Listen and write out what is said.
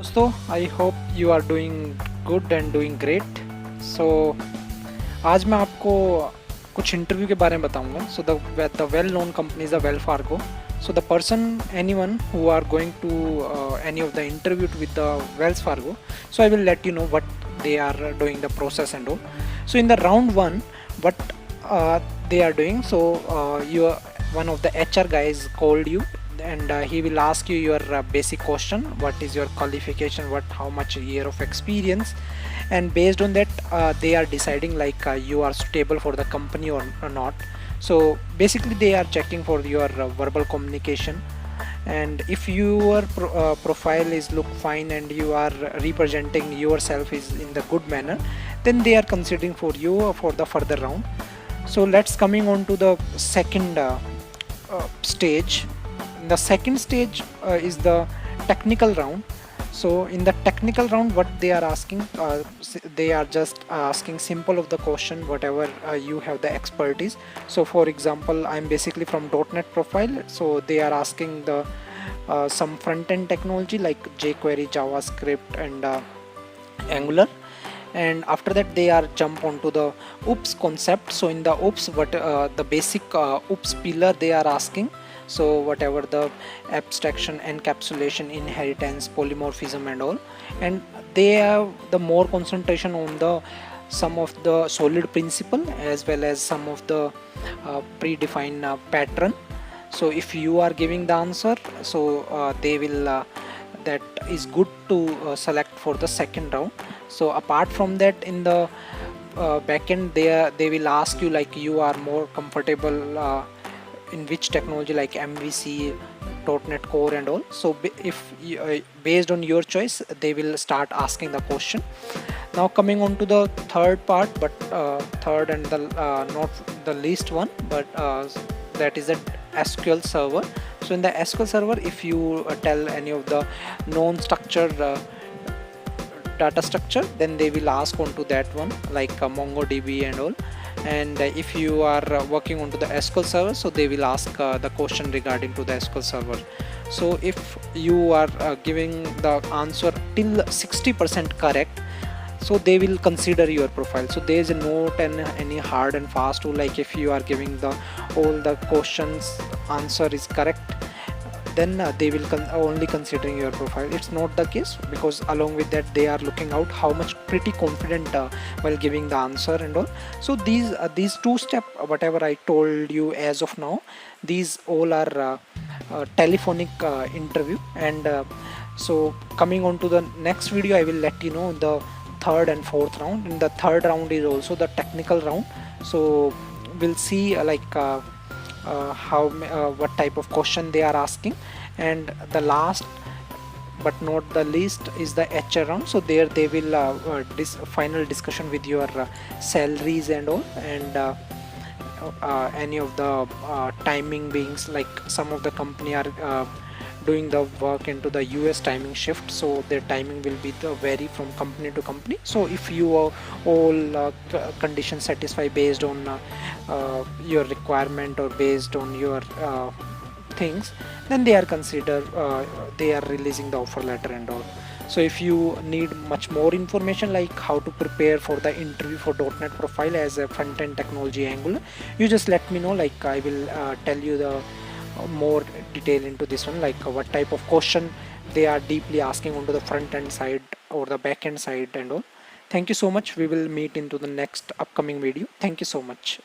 दोस्तों, I hope you are doing good and doing great. So आज मैं आपको कुछ इंटरव्यू के बारे में बताऊंगा। So the well known company is the Wells Fargo. So the person, anyone who are going to any of the interview with the Wells Fargo, so I will let you know what they are doing, the process and all. So in the round one, what they are doing, so one of the HR guys called you, and he will ask you your basic question: what is your qualification, how much year of experience, and based on that, they are deciding like you are suitable for the company or not. So basically they are checking for your verbal communication, and if your profile is look fine and you are representing yourself is in the good manner, then they are considering for you for the further round. So let's coming on to the second stage. The second stage is the technical round. So in the technical round, what they are asking, they are just asking simple of the question, whatever you have the expertise. So for example, I'm basically from .NET profile, so they are asking the some front-end technology like jQuery, JavaScript, and Angular. And after that they are jump onto the OOPS concept. So in the OOPS, what the basic OOPS pillar they are asking. So whatever the abstraction, encapsulation, inheritance, polymorphism and all, and they have the more concentration on the some of the solid principle as well as some of the predefined pattern. So if you are giving the answer, so they will that is good to select for the second round. So apart from that, in the backend, they will ask you like you are more comfortable in which technology, like MVC, .NET Core and all. So if based on your choice, they will start asking the question. Now coming on to the third part, but third and the not the least one, but that is the SQL server. So in the SQL server, if you tell any of the non-structured data structure, then they will ask onto that one like MongoDB and all. And if you are working onto the SQL server, so they will ask the question regarding to the SQL server. So if you are giving the answer till 60% correct, so they will consider your profile. So there is not any hard and fast rule like if you are giving the all the questions answer is correct, then they will only considering your profile. It's not the case, because along with that they are looking out how much pretty confident while giving the answer and all. So these two step whatever I told you as of now, these all are telephonic interview. And so coming on to the next video, I will let you know the third and fourth round. And the third round is also the technical round. So we'll see what type of question they are asking. And the last but not the least is the HR round. So there they will final discussion with your salaries and all, and any of the timing beings, like some of the company are doing the work into the US timing shift, so their timing will be vary from company to company. So if you are all conditions satisfy based on your requirement or based on your things, then they are they are releasing the offer letter and all. So if you need much more information like how to prepare for the interview for .NET profile as a front-end technology Angular, you just let me know. Like I will tell you the more detail into this one, like what type of question they are deeply asking onto the front end side or the back end side and all. Thank you so much. We will meet into the next upcoming video. Thank you so much.